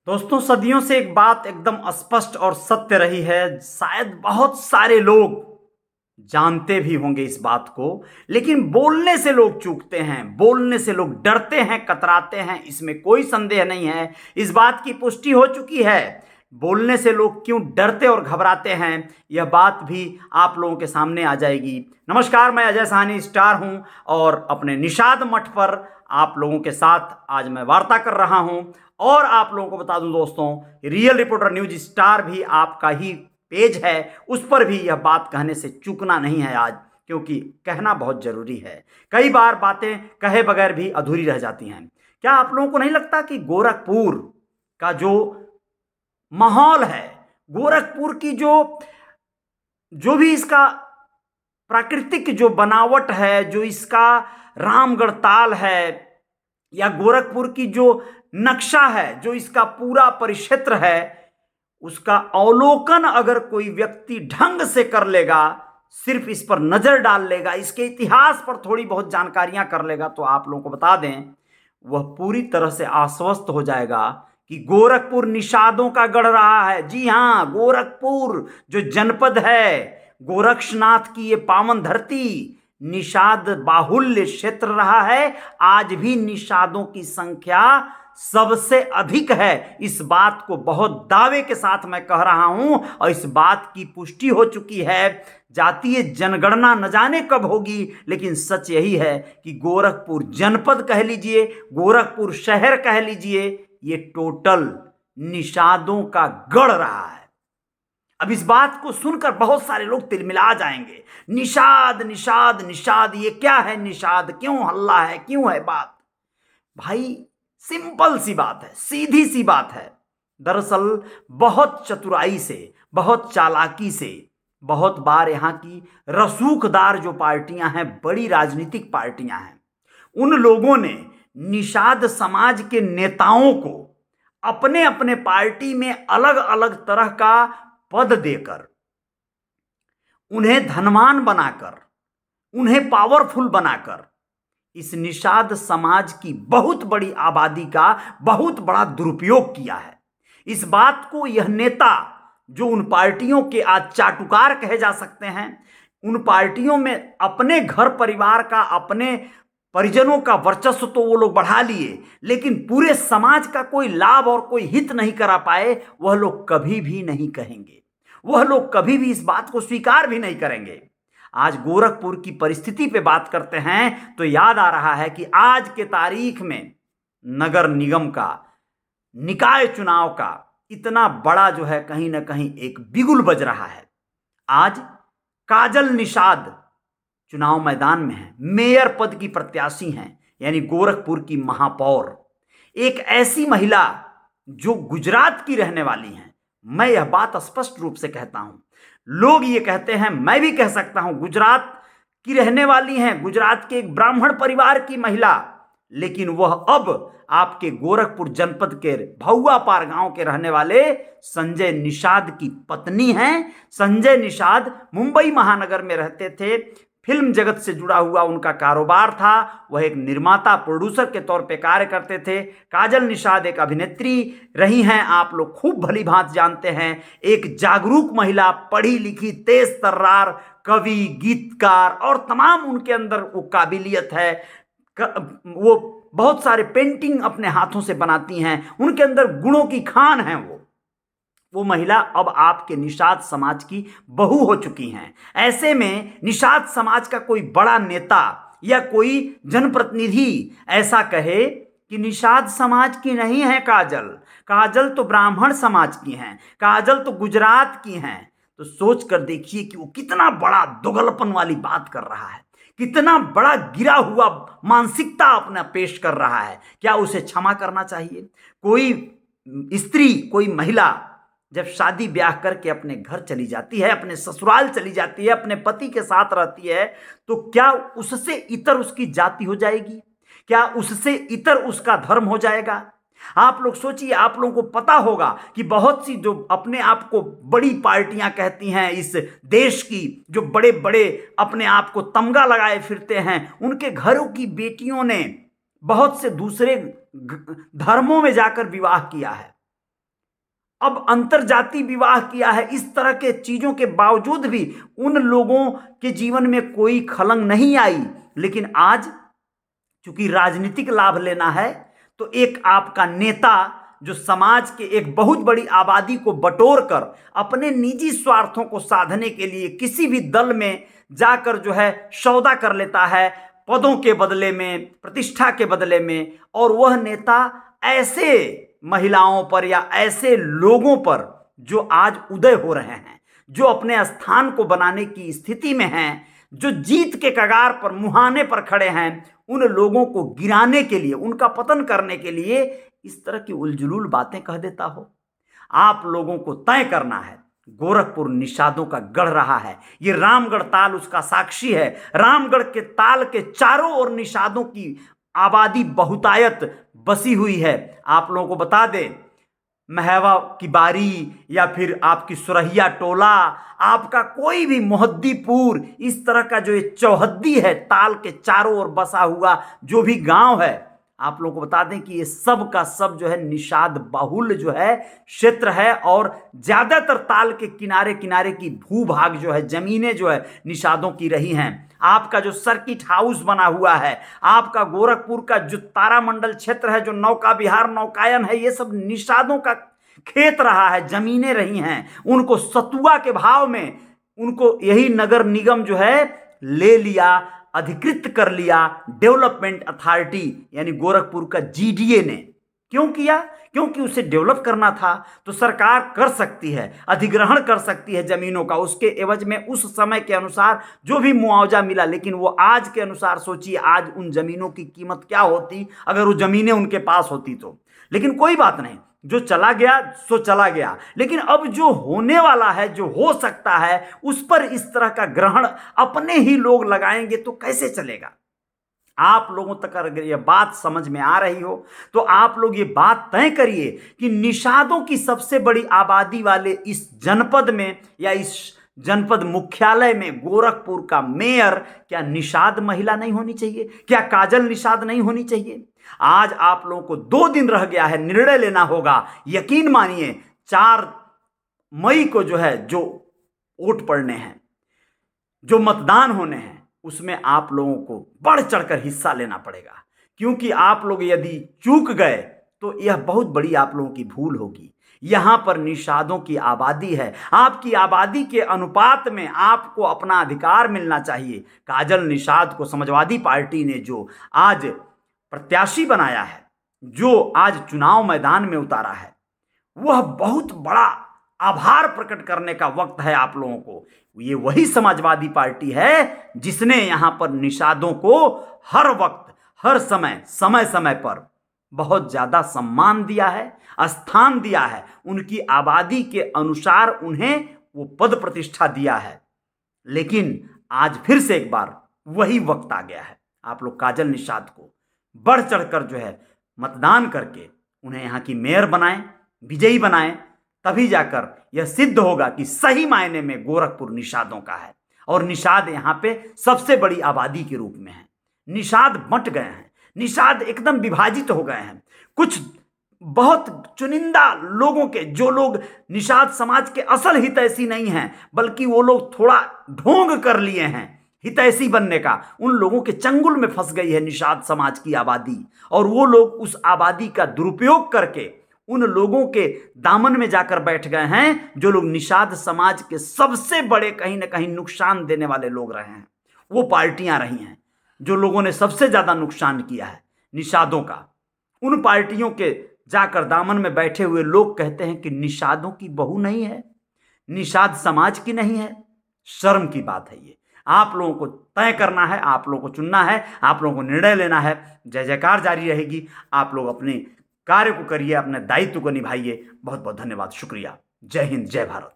दोस्तों, सदियों से एक बात एकदम स्पष्ट और सत्य रही है। शायद बहुत सारे लोग जानते भी होंगे इस बात को, लेकिन बोलने से लोग चूकते हैं, बोलने से लोग डरते हैं, कतराते हैं। इसमें कोई संदेह नहीं है, इस बात की पुष्टि हो चुकी है। बोलने से लोग क्यों डरते और घबराते हैं, यह बात भी आप लोगों के सामने आ जाएगी। नमस्कार, मैं अजय साहनी स्टार हूं और अपने निषाद मठ पर आप लोगों के साथ आज मैं वार्ता कर रहा हूं। और आप लोगों को बता दूं दोस्तों, रियल रिपोर्टर न्यूज स्टार भी आपका ही पेज है, उस पर भी यह बात कहने से चूकना नहीं है आज, क्योंकि कहना बहुत जरूरी है। कई बार बातें कहे बगैर भी अधूरी रह जाती हैं। क्या आप लोगों को नहीं लगता कि गोरखपुर का जो माहौल है, गोरखपुर की जो जो भी इसका प्राकृतिक जो बनावट है, जो इसका रामगढ़ ताल है, या गोरखपुर की जो नक्शा है, जो इसका पूरा परिक्षेत्र है, उसका अवलोकन अगर कोई व्यक्ति ढंग से कर लेगा, सिर्फ इस पर नजर डाल लेगा, इसके इतिहास पर थोड़ी बहुत जानकारियां कर लेगा, तो आप लोगों को बता दें, वह पूरी तरह से आश्वस्त हो जाएगा कि गोरखपुर निषादों का गढ़ रहा है। जी हां, गोरखपुर जो जनपद है, गोरक्षनाथ की ये पावन धरती निषाद बाहुल्य क्षेत्र रहा है। आज भी निषादों की संख्या सबसे अधिक है। इस बात को बहुत दावे के साथ मैं कह रहा हूं और इस बात की पुष्टि हो चुकी है। जातीय जनगणना न जाने कब होगी, लेकिन सच यही है कि गोरखपुर जनपद कह लीजिए, गोरखपुर शहर कह लीजिए, ये टोटल निषादों का गढ़ रहा है। अब इस बात को सुनकर बहुत सारे लोग तिलमिला जाएंगे। निषाद निषाद निषाद, ये क्या है? निषाद क्यों हल्ला है, क्यों है बात? भाई, सिंपल सी बात है, सीधी सी बात है। दरअसल बहुत चतुराई से, बहुत चालाकी से, बहुत बार यहां की रसूखदार जो पार्टियां हैं, बड़ी राजनीतिक पार्टियां हैं, उन लोगों ने निषाद समाज के नेताओं को अपने अपने पार्टी में अलग अलग तरह का पद देकर, उन्हें धनवान बनाकर, उन्हें पावरफुल बनाकर इस निषाद समाज की बहुत बड़ी आबादी का बहुत बड़ा दुरुपयोग किया है। इस बात को यह नेता, जो उन पार्टियों के आज चाटुकार कहे जा सकते हैं, उन पार्टियों में अपने घर परिवार का, अपने परिजनों का वर्चस्व तो वो लोग बढ़ा लिए, लेकिन पूरे समाज का कोई लाभ और कोई हित नहीं करा पाए, वह लोग कभी भी नहीं कहेंगे। वह लोग कभी भी इस बात को स्वीकार भी नहीं करेंगे। आज गोरखपुर की परिस्थिति पे बात करते हैं तो याद आ रहा है कि आज के तारीख में नगर निगम का, निकाय चुनाव का इतना बड़ा जो है, कहीं ना कहीं एक बिगुल बज रहा है। आज काजल निषाद चुनाव मैदान में है, मेयर पद की प्रत्याशी हैं, यानी गोरखपुर की महापौर, एक ऐसी महिला जो गुजरात की रहने वाली हैं। मैं यह बात स्पष्ट रूप से कहता हूं, लोग ये कहते हैं, मैं भी कह सकता हूं, गुजरात की रहने वाली हैं, गुजरात के एक ब्राह्मण परिवार की महिला, लेकिन वह अब आपके गोरखपुर जनपद के भौआपार गांव के रहने वाले संजय निषाद की पत्नी हैं। संजय निषाद मुंबई महानगर में रहते थे, फिल्म जगत से जुड़ा हुआ उनका कारोबार था, वह एक निर्माता प्रोड्यूसर के तौर पे कार्य करते थे। काजल निषाद एक अभिनेत्री रही हैं, आप लोग खूब भली भांति जानते हैं। एक जागरूक महिला, पढ़ी लिखी, तेज तर्रार, कवि, गीतकार और तमाम उनके अंदर वो काबिलियत है। वो बहुत सारे पेंटिंग अपने हाथों से बनाती हैं, उनके अंदर गुणों की खान है। वो महिला अब आपके निषाद समाज की बहू हो चुकी हैं। ऐसे में निषाद समाज का कोई बड़ा नेता या कोई जनप्रतिनिधि ऐसा कहे कि निषाद समाज की नहीं है काजल, काजल तो ब्राह्मण समाज की हैं, काजल तो गुजरात की हैं, तो सोच कर देखिए कि वो कितना बड़ा दोगलपन वाली बात कर रहा है, कितना बड़ा गिरा हुआ मानसिकता अपना पेश कर रहा है। क्या उसे क्षमा करना चाहिए? कोई स्त्री, कोई महिला जब शादी ब्याह करके अपने घर चली जाती है, अपने ससुराल चली जाती है, अपने पति के साथ रहती है, तो क्या उससे इतर उसकी जाति हो जाएगी? क्या उससे इतर उसका धर्म हो जाएगा? आप लोग सोचिए, आप लोगों को पता होगा कि बहुत सी जो अपने आप को बड़ी पार्टियां कहती हैं इस देश की, जो बड़े बड़े अपने आप को तमगा लगाए फिरते हैं, उनके घरों की बेटियों ने बहुत से दूसरे धर्मों में जाकर विवाह किया है। अब अंतरजातीय विवाह किया है, इस तरह के चीजों के बावजूद भी उन लोगों के जीवन में कोई खलंग नहीं आई। लेकिन आज चूंकि राजनीतिक लाभ लेना है, तो एक आपका नेता जो समाज के एक बहुत बड़ी आबादी को बटोर कर अपने निजी स्वार्थों को साधने के लिए किसी भी दल में जाकर जो है सौदा कर लेता है, पदों के बदले में, प्रतिष्ठा के बदले में, और वह नेता ऐसे महिलाओं पर या ऐसे लोगों पर जो आज उदय हो रहे हैं, जो अपने स्थान को बनाने की स्थिति में हैं, जो जीत के कगार पर, मुहाने पर खड़े हैं, उन लोगों को गिराने के लिए, उनका पतन करने के लिए इस तरह की उलझुल बातें कह देता हो। आप लोगों को तय करना है। गोरखपुर निषादों का गढ़ रहा है, ये रामगढ़ ताल उसका साक्षी है। रामगढ़ के ताल के चारों ओर निषादों की आबादी बहुतायत बसी हुई है। आप लोगों को बता दें, महवा की बारी या फिर आपकी सुरहिया टोला, आपका कोई भी मोहद्दीपुर, इस तरह का जो ये चौहद्दी है, ताल के चारों ओर बसा हुआ जो भी गांव है, आप लोगों को बता दें कि ये सब का सब जो है निषाद बहुल जो है क्षेत्र है। और ज्यादातर ताल के किनारे किनारे की भूभाग जो है, जमीनें जो है निषादों की रही हैं। आपका जो सर्किट हाउस बना हुआ है, आपका गोरखपुर का जो तारामंडल क्षेत्र है, जो नौका विहार नौकायन है, ये सब निषादों का खेत रहा है, जमीनें रही हैं। उनको सतुआ के भाव में उनको यही नगर निगम जो है ले लिया, अधिकृत कर लिया। डेवलपमेंट अथॉरिटी यानी गोरखपुर का जीडीए ने क्यों किया? क्योंकि उसे डेवलप करना था, तो सरकार कर सकती है, अधिग्रहण कर सकती है जमीनों का, उसके एवज में उस समय के अनुसार जो भी मुआवजा मिला। लेकिन वो आज के अनुसार सोचिए, आज उन जमीनों की कीमत क्या होती अगर वो जमीनें उनके पास होती तो। लेकिन कोई बात नहीं, जो चला गया सो चला गया। लेकिन अब जो होने वाला है, जो हो सकता है, उस पर इस तरह का ग्रहण अपने ही लोग लगाएंगे तो कैसे चलेगा? आप लोगों तक अगर यह बात समझ में आ रही हो तो आप लोग ये बात तय करिए कि निषादों की सबसे बड़ी आबादी वाले इस जनपद में या इस जनपद मुख्यालय में गोरखपुर का मेयर क्या निषाद महिला नहीं होनी चाहिए? क्या काजल निषाद नहीं होनी चाहिए? आज आप लोगों को 2 दिन रह गया है, निर्णय लेना होगा। यकीन मानिए 4 मई को जो है, जो वोट पड़ने हैं, जो मतदान होने हैं, उसमें आप लोगों को बढ़ चढ़कर हिस्सा लेना पड़ेगा। क्योंकि आप लोग यदि चूक गए तो यह बहुत बड़ी आप लोगों की भूल होगी। यहां पर निषादों की आबादी है, आपकी आबादी के अनुपात में आपको अपना अधिकार मिलना चाहिए। काजल निषाद को समाजवादी पार्टी ने जो आज प्रत्याशी बनाया है, जो आज चुनाव मैदान में उतारा है, वह बहुत बड़ा आभार प्रकट करने का वक्त है आप लोगों को। ये वही समाजवादी पार्टी है जिसने यहां पर निषादों को हर वक्त, हर समय, समय समय पर बहुत ज्यादा सम्मान दिया है, स्थान दिया है, उनकी आबादी के अनुसार उन्हें वो पद प्रतिष्ठा दिया है। लेकिन आज फिर से एक बार वही वक्त आ गया है। आप लोग काजल निषाद को बढ़ चढ़कर जो है मतदान करके उन्हें यहाँ की मेयर बनाएं, विजयी बनाएं। तभी जाकर यह सिद्ध होगा कि सही मायने में गोरखपुर निषादों का है और निषाद यहाँ पे सबसे बड़ी आबादी के रूप में है। निषाद बंट गए हैं, निषाद एकदम विभाजित हो गए हैं। कुछ बहुत चुनिंदा लोगों के, जो लोग निषाद समाज के असल हितैषी नहीं हैं, बल्कि वो लोग थोड़ा ढोंग कर लिए हैं हितैषी बनने का, उन लोगों के चंगुल में फंस गई है निषाद समाज की आबादी। और वो लोग उस आबादी का दुरुपयोग करके उन लोगों के दामन में जाकर बैठ गए हैं, जो लोग निषाद समाज के सबसे बड़े कहीं ना कहीं नुकसान देने वाले लोग रहे हैं। वो पार्टियां रही हैं जो लोगों ने सबसे ज्यादा नुकसान किया है निषादों का। उन पार्टियों के जाकर दामन में बैठे हुए लोग कहते हैं कि निषादों की बहू नहीं है, निषाद समाज की नहीं है। शर्म की बात है ये। आप लोगों को तय करना है, आप लोगों को चुनना है, आप लोगों को निर्णय लेना है। जय जयकार जारी रहेगी। आप लोग अपने कार्य को करिए, अपने दायित्व को निभाइए। बहुत बहुत धन्यवाद, शुक्रिया। जय हिंद, जय भारत।